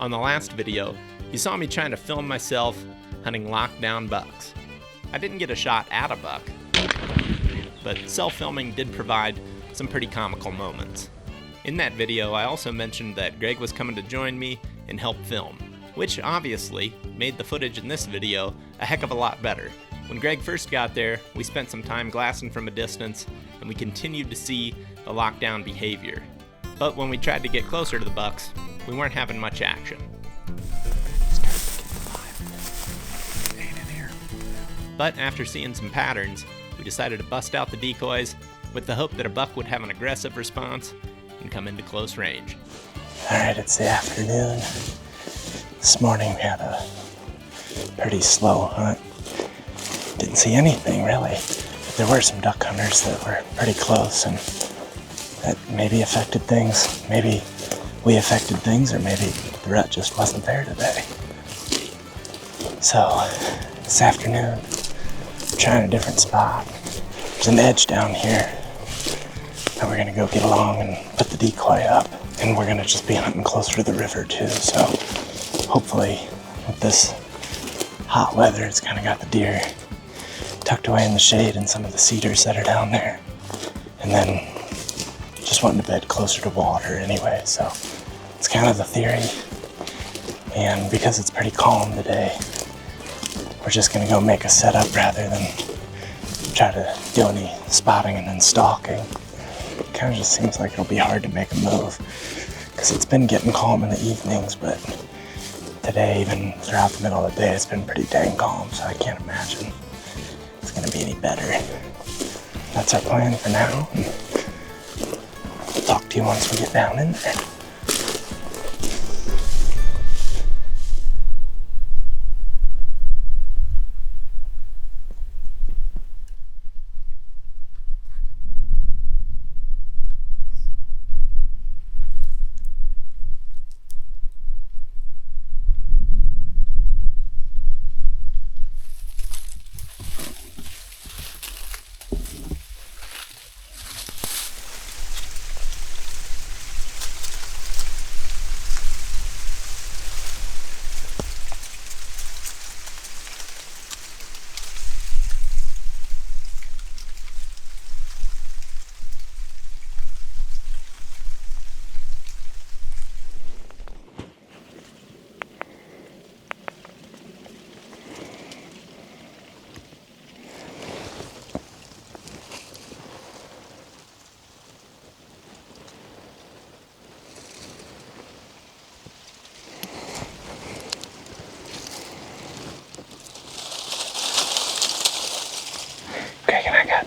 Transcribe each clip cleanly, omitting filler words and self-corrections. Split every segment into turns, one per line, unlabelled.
On the last video, you saw me trying to film myself hunting lockdown bucks. I didn't get a shot at a buck, but self-filming did provide some pretty comical moments. In that video, I also mentioned that Greg was coming to join me and help film, which obviously made the footage in this video a heck of a lot better. When Greg first got there, we spent some time glassing from a distance, and we continued to see the lockdown behavior. But when we tried to get closer to the bucks, we weren't having much action. But after seeing some patterns, we decided to bust out the decoys with the hope that a buck would have an aggressive response and come into close range.
Alright, it's the afternoon. This morning we had a pretty slow hunt. Didn't see anything really, but there were some duck hunters that were pretty close and that maybe affected things. Maybe we affected things, or maybe the rut just wasn't there today. So this afternoon, I'm trying a different spot. There's an edge down here that we're gonna go get along and put the decoy up, and we're gonna just be hunting closer to the river too. So hopefully with this hot weather, it's kind of got the deer tucked away in the shade and some of the cedars that are down there, and then just wanting to bed closer to water anyway. So it's kind of the theory, and because it's pretty calm today, we're just gonna go make a setup rather than try to do any spotting and then stalking. It kind of just seems like it'll be hard to make a move because it's been getting calm in the evenings, but today, even throughout the middle of the day, it's been pretty dang calm, so I can't imagine it's gonna be any better. That's our plan for now, and I'll talk to you once we get down in there.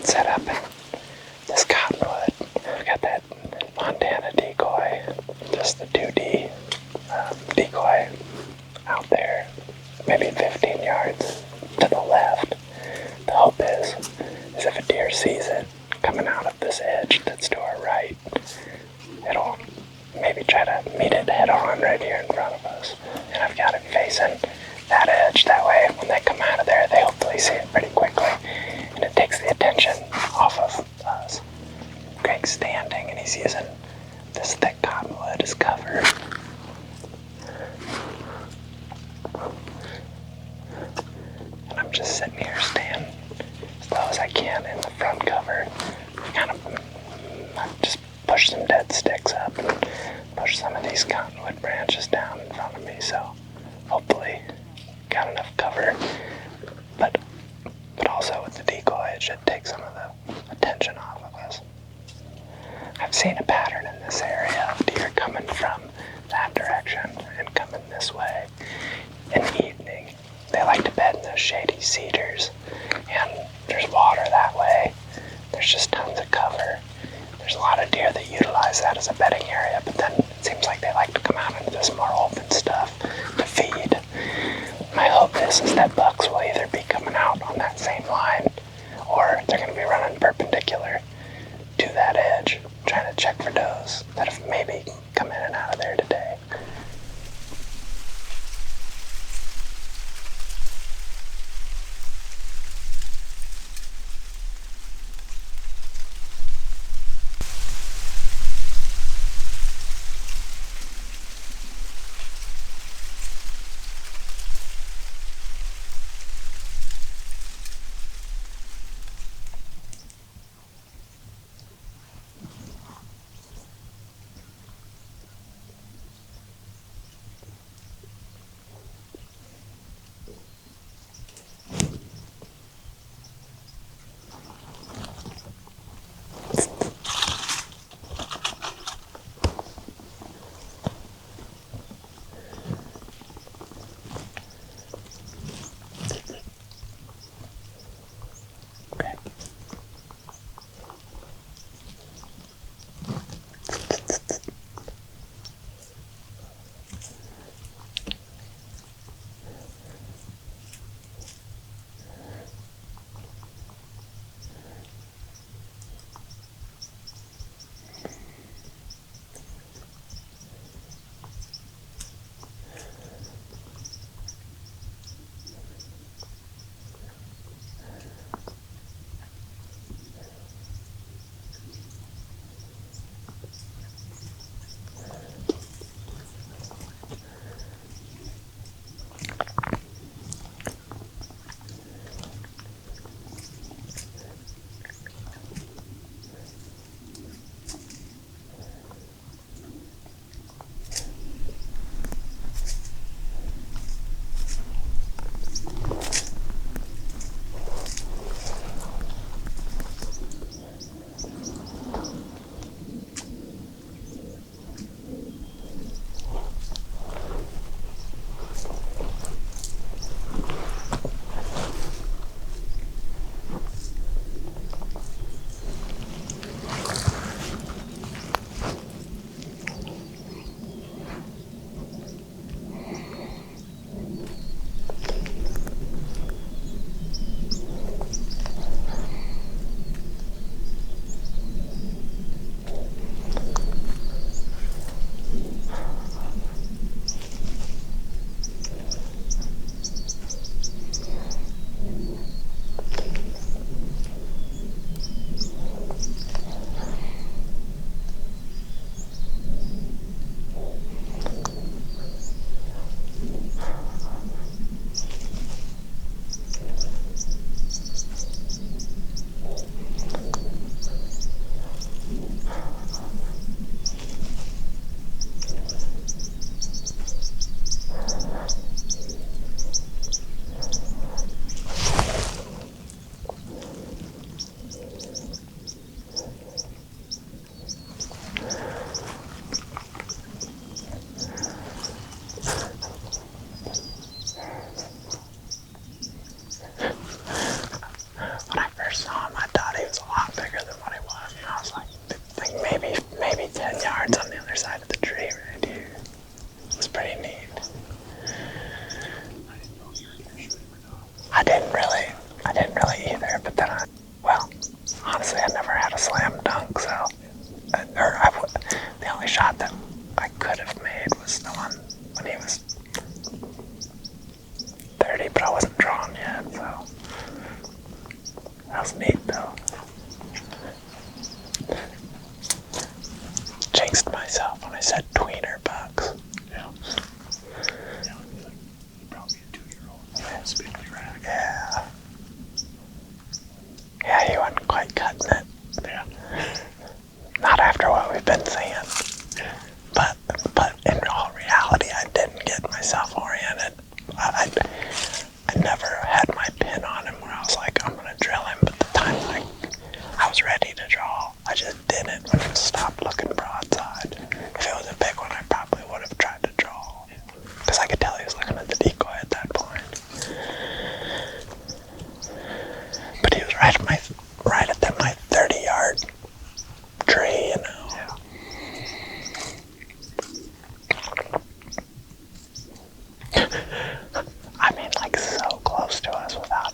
Set up this cottonwood. I got that Montana decoy, just the 2D decoy out there, maybe 15 yards to the left. The hope is if a deer sees it coming out of this edge that's to our right, it'll maybe try to meet it head on right here in front of us. And I've got it facing that edge. That way, when they come out of there, they hopefully see it pretty quickly. And it takes the attention off of us. Greg's standing and he's using this thick cottonwood as cover. And I'm just sitting here staying as low as I can in the front cover. Kind of just push some dead sticks up and push some of these cottonwood branches down in front of me. So hopefully got enough cover. But also with the decoy, it should take some of the attention off of us. I've seen a pattern in this area of deer coming from that direction and coming this way. In the evening, they like to bed in those shady cedars, and there's water that way. There's just tons of cover. There's a lot of deer that utilize that as a bedding area, but then it seems like they like to come out into this more open stuff to feed. My hope is that bucks will either be coming out on that same line, or they're going to be running perpendicular to that edge, trying to check for does that have maybe come in and out of there today. just didn't. I just stopped looking broadside. If it was a big one, I probably would have tried to draw. Because I could tell he was looking at the decoy at that point. But he was right at my 30-yard tree, you know.
Yeah.
I mean, like, so close to us without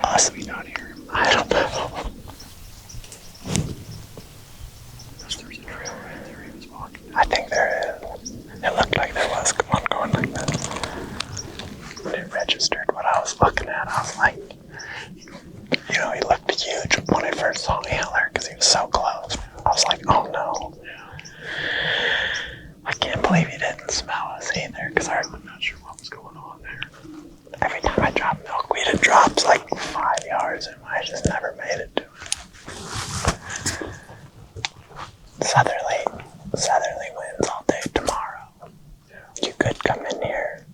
us. We not hear him.
I don't know.
There's a trail right there he was walking.
I think there is. It looked like there was one going like this. When it registered what I was looking at, I was like, you know, he looked huge when I first saw antler because he was so close. I was like, oh no. I can't believe he didn't smell us either because
I'm not sure what was going on there.
every time I drop milkweed, it drops like 5 yards and I just never made it to it. Southerly winds all day tomorrow.
Yeah.
You could come in here.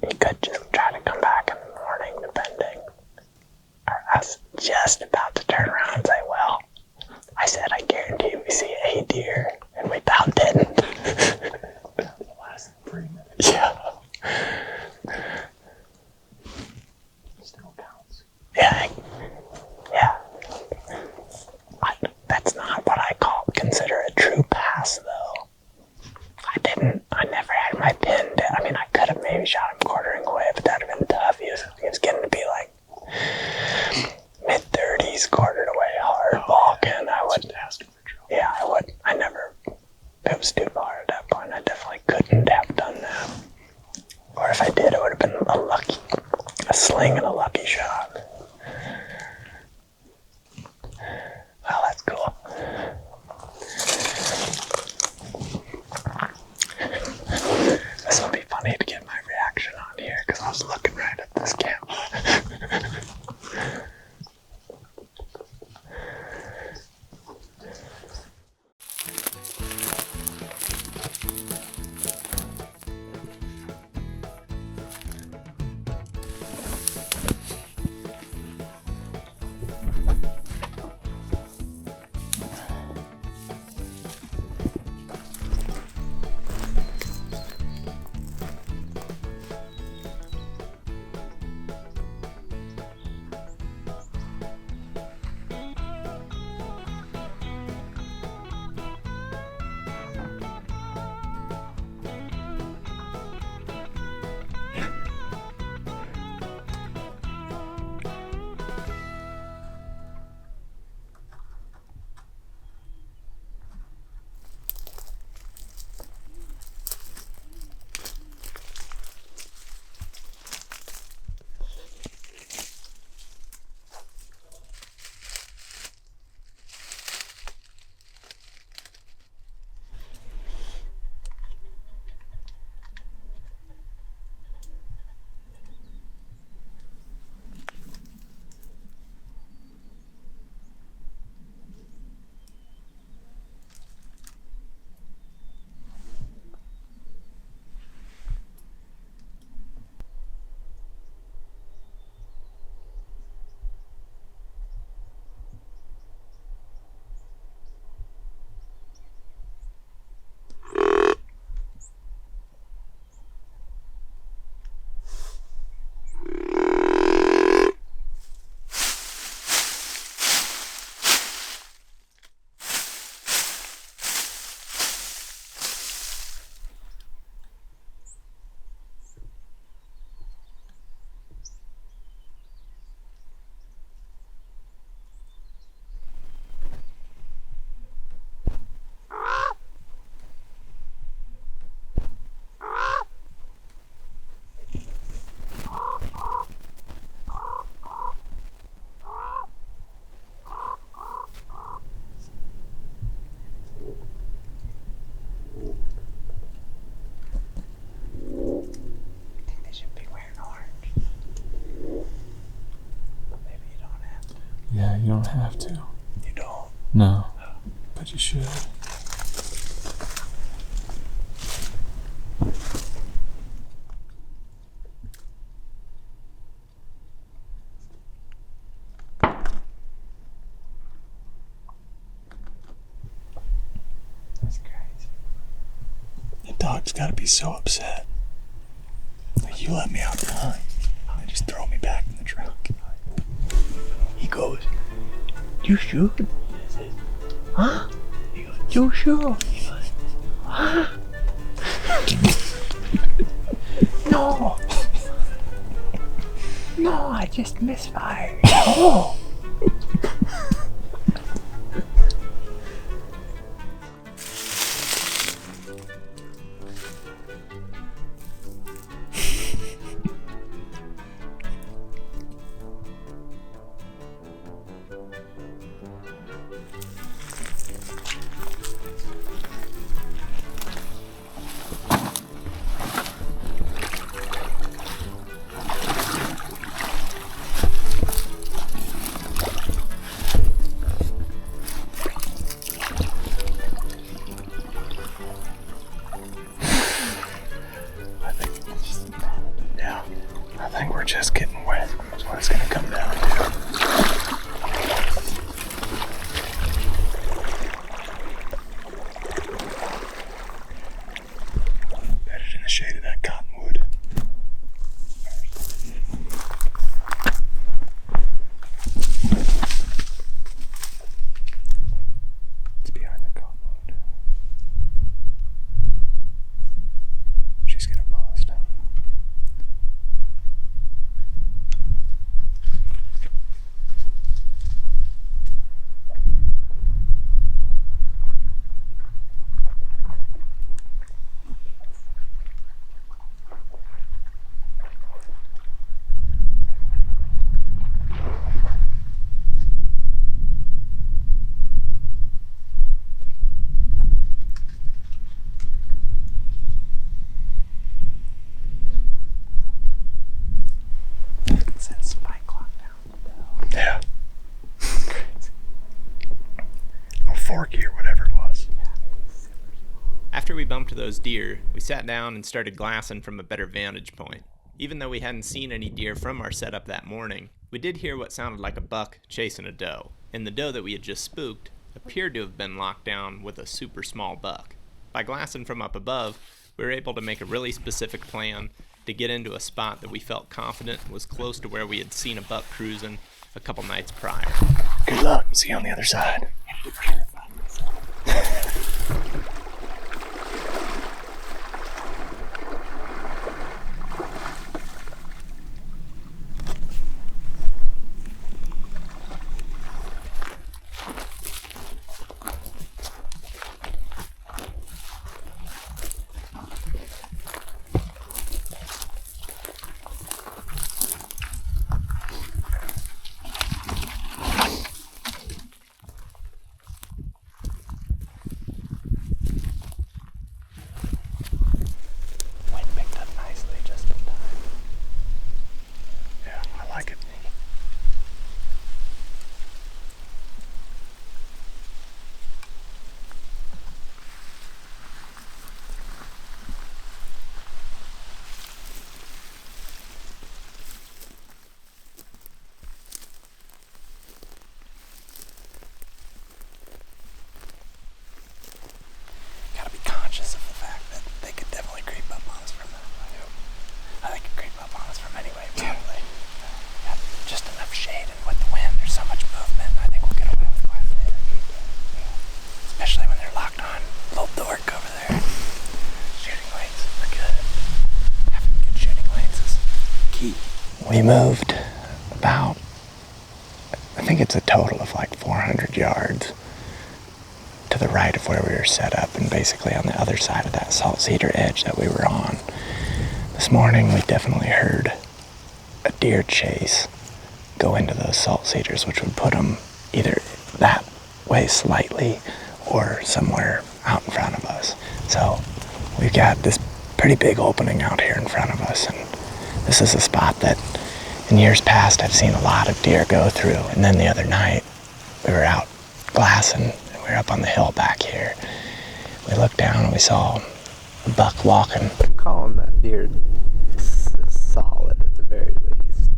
You could just try to come back in the morning, depending. Or I was just about to turn around and say, well, I said I guarantee we see a deer, and we about didn't.
The last 3 minutes.
Yeah.
Still counts.
Yeah. That's not what I consider a true pass, though. I never had my pin down. I mean, I could have maybe shot him quartering away, but that would have been tough. He was getting to be like mid-30s, quartered away hard, walking. I would,
asking for trouble.
yeah, I would. I never, it was too far at that point. I definitely couldn't have done that. Or if I did, it would have been a sling and a lucky shot. Well, that's cool. This will be funny to get my reaction on here because I was looking right at this camera.
Yeah, you don't have to.
You don't?
No, but you should. dog's gotta be so upset. Like, you let me out to hunt. And just throw me back in the truck. He goes, "You shoot?" Huh? He goes, "You shoot?" He goes, "Huh?" No. No, I just misfired. Oh. I think we're just getting wet. That's what it's gonna come down to. Bet it in the shade of that cottonwood. It's behind the cottonwood. She's gonna bust. Yeah. Or forky or whatever it was.
After we bumped those deer, we sat down and started glassing from a better vantage point. Even though we hadn't seen any deer from our setup that morning, we did hear what sounded like a buck chasing a doe, and the doe that we had just spooked appeared to have been locked down with a super small buck. By glassing from up above, we were able to make a really specific plan to get into a spot that we felt confident was close to where we had seen a buck cruising a couple nights prior.
Good luck. See you on the other side. We moved about, I think it's a total of like 400 yards to the right of where we were set up, and basically on the other side of that salt cedar edge that we were on. This morning we definitely heard a deer chase go into those salt cedars, which would put them either that way slightly or somewhere out in front of us. So we've got this pretty big opening out here in front of us, and this is a spot that in years past I've seen a lot of deer go through. And then the other night we were out glassing, and we were up on the hill back here. We looked down and we saw a buck walking.
I'm calling that deer solid at the very least.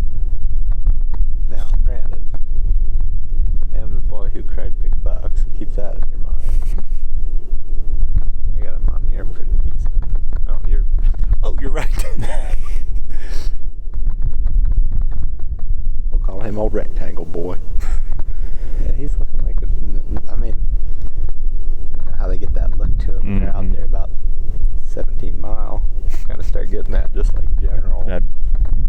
Now, granted, I am the boy who cried big bucks, so keep that in your mind. I got him on here pretty decent.
boy.
Yeah, he's looking like I mean, you know how they get that look to them when they're out there about 17 mile. Kind of start getting that just like general.
That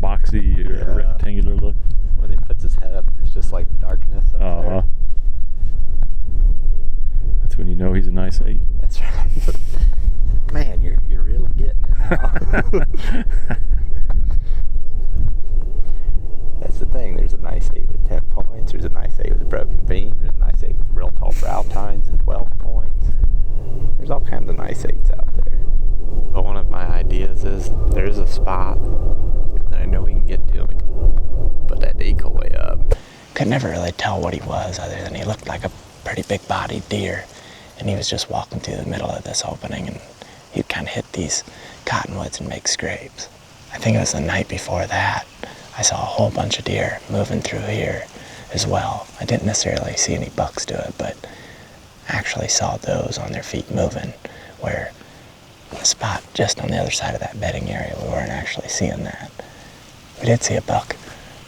boxy or rectangular look.
When he puts his head up, there's just like darkness up there.
That's when you know he's a nice 8.
That's right. Man, you're really getting it now. That's the thing. There's a nice 8 with 10 points. There's a nice 8 with a broken beam. There's a nice 8 with real tall brow tines and 12 points. There's all kinds of nice 8s out there. But one of my ideas is there's a spot that I know we can get to. We can put that decoy up. Could never really tell what he was other than he looked like a pretty big-bodied deer. And he was just walking through the middle of this opening, and he'd kind of hit these cottonwoods and make scrapes. I think it was the night before that, I saw a whole bunch of deer moving through here as well. I didn't necessarily see any bucks do it, but actually saw those on their feet moving, where the spot just on the other side of that bedding area, we weren't actually seeing that. We did see a buck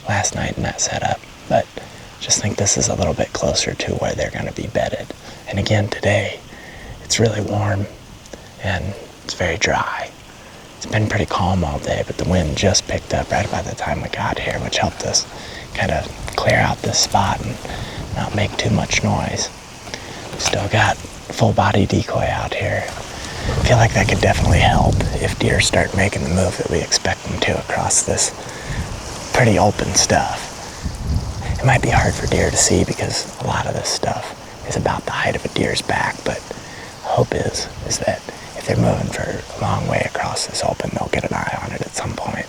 last night in that setup, but just think this is a little bit closer to where they're going to be bedded. And again, today, it's really warm and it's very dry. It's been pretty calm all day, but the wind just picked up right about the time we got here, which helped us kind of clear out this spot and not make too much noise. Still got full body decoy out here. I feel like that could definitely help if deer start making the move that we expect them to across this pretty open stuff. It might be hard for deer to see because a lot of this stuff is about the height of a deer's back, but the hope is that if they're moving for a long way across this open, they'll get an eye on it at some point.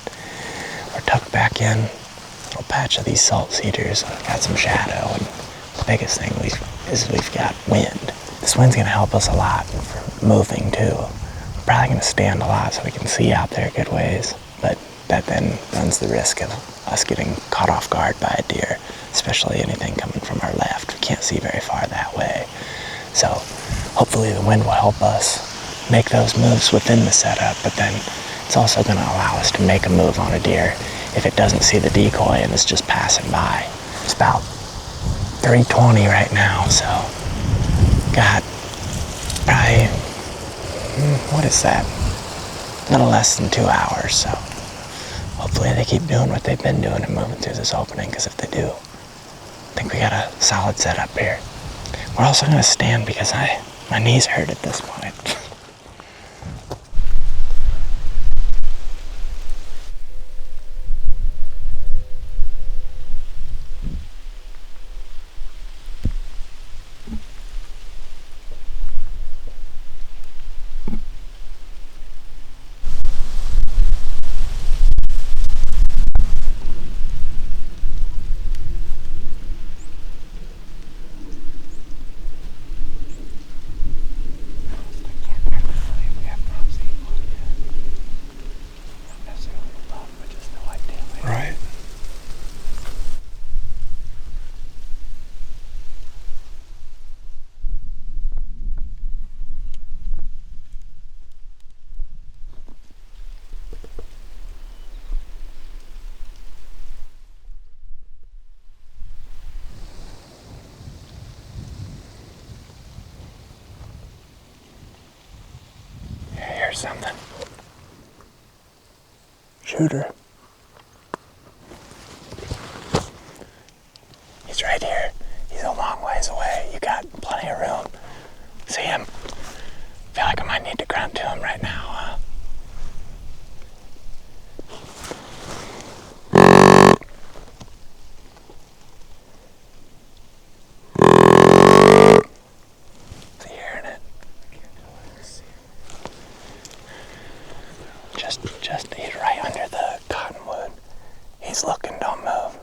We're tucked back in a little patch of these salt cedars, got some shadow, and the biggest thing is we've got wind. This wind's gonna help us a lot for moving too. We're probably gonna stand a lot so we can see out there a good ways, but that then runs the risk of us getting caught off guard by a deer, especially anything coming from our left. We can't see very far that way. So hopefully the wind will help us make those moves within the setup, but then it's also going to allow us to make a move on a deer if it doesn't see the decoy and is just passing by. It's about 3:20 right now, so got probably, what is that? A little less than 2 hours, so hopefully they keep doing what they've been doing and moving through this opening, because if they do, I think we got a solid setup here. We're also going to stand because my knees hurt at this point. Right. Here's something. Shooter. He's right here. He's a long ways away. You got plenty of room. See him? Feel like I might need to grunt to him right now, huh? Is he hearing it? Just he's right under the cottonwood. He's looking, don't move.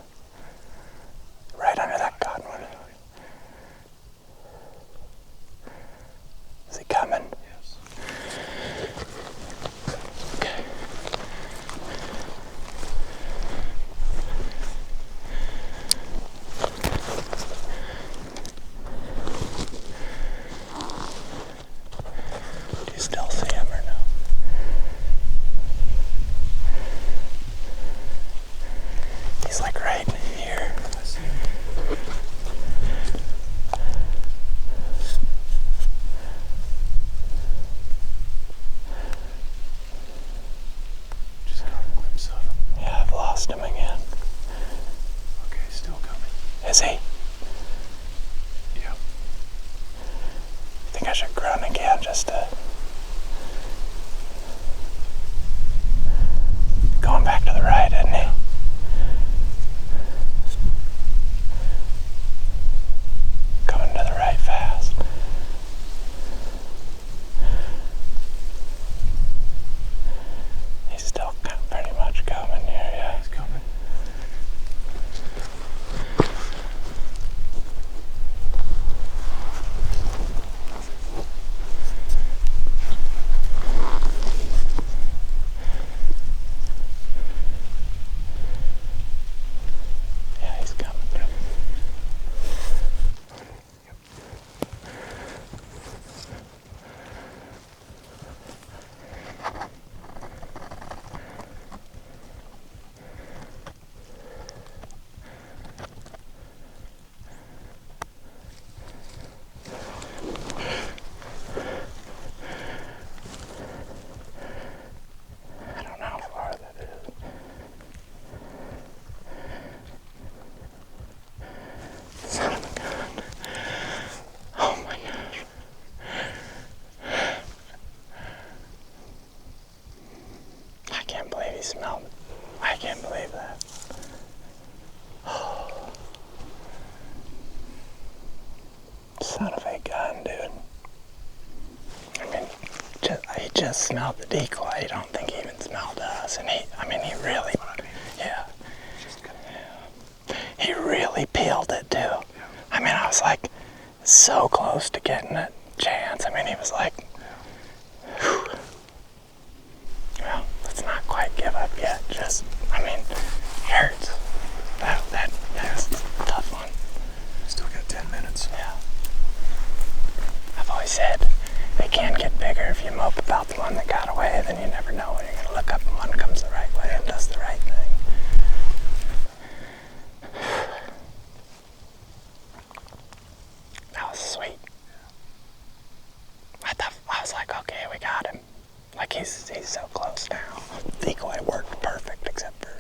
Right under that cottonwood. Is he coming? Yes. Okay. Do you still see him or no? should grunt again just to... Going back to the right, isn't he? Coming to the right fast. He's still pretty much coming here, yeah. He's coming. Smell it. I can't believe that. Son of a gun, dude. I mean, he just smelled the decoy. I don't think he even smelled us. And he really, yeah. He really peeled it too. I mean, I was like so close to getting a chance. I mean, he was like, whew. Well, let's not quite give up yet. Just, hurts. That was a tough one.
Still got 10 minutes.
Yeah. I've always said they can get bigger if you mope about the one that got away. Then you never know when you're going to look up and one comes the right way and does the right thing. That was sweet. I was like, okay, we got him. Like he's so close now. Decoy worked perfect, except for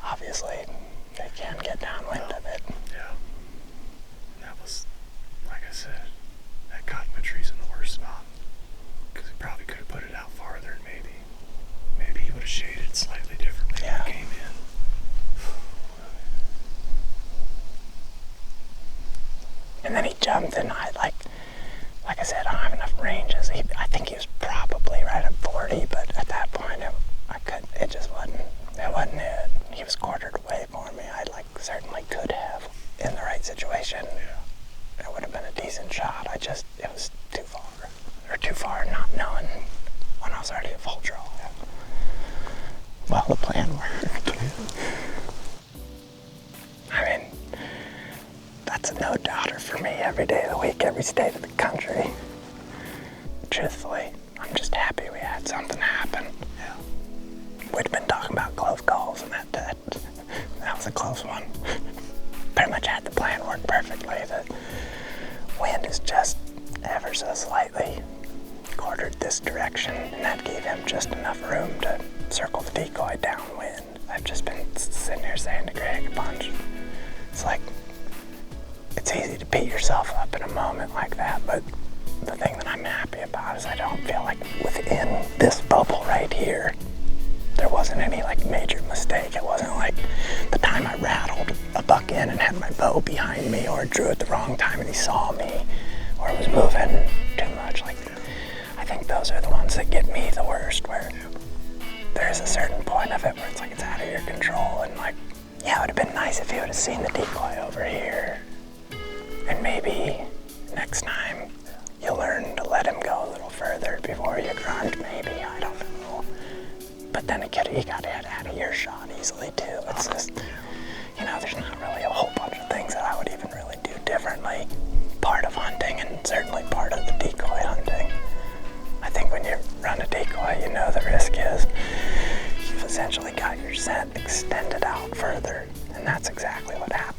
obviously they can get downwind of it.
Yeah. That was, like I said, that cottonwood-tree's in the worst spot. Because he probably could have put it out farther and maybe he would have shaded slightly differently when he came in.
And then he jumped and like I said, I don't have enough ranges. I think he was probably right at 40, but at that point it just wasn't it. He was quartered away for me. I certainly could have in the right situation. It would have been a decent shot. It was too far not knowing when I was already at full draw. Well, the plan worked. That's a no-doubter for me every day of the week, every state of the country. Truthfully, I'm just happy we had something happen. Yeah. We'd been talking about close calls, and that was a close one. Pretty much had the plan work perfectly. The wind is just ever so slightly quartered this direction, and that gave him just enough room to circle the decoy downwind. I've just been sitting here saying to Greg a bunch, it's like, it's easy to beat yourself up in a moment like that, but the thing that I'm happy about is I don't feel like within this bubble right here, there wasn't any major mistake. It wasn't like the time I rattled a buck in and had my bow behind me, or drew at the wrong time and he saw me, or it was moving too much. I think those are the ones that get me the worst, where there's a certain point of it where it's it's out of your control, and yeah, it would have been nice if he would have seen the decoy over here. And maybe next time you learn to let him go a little further before you grunt, maybe, I don't know. But then he got out of earshot easily too. It's just, there's not really a whole bunch of things that I would even really do differently. Part of hunting, and certainly part of the decoy hunting. I think when you run a decoy, the risk is you've essentially got your scent extended out further. And that's exactly what happened.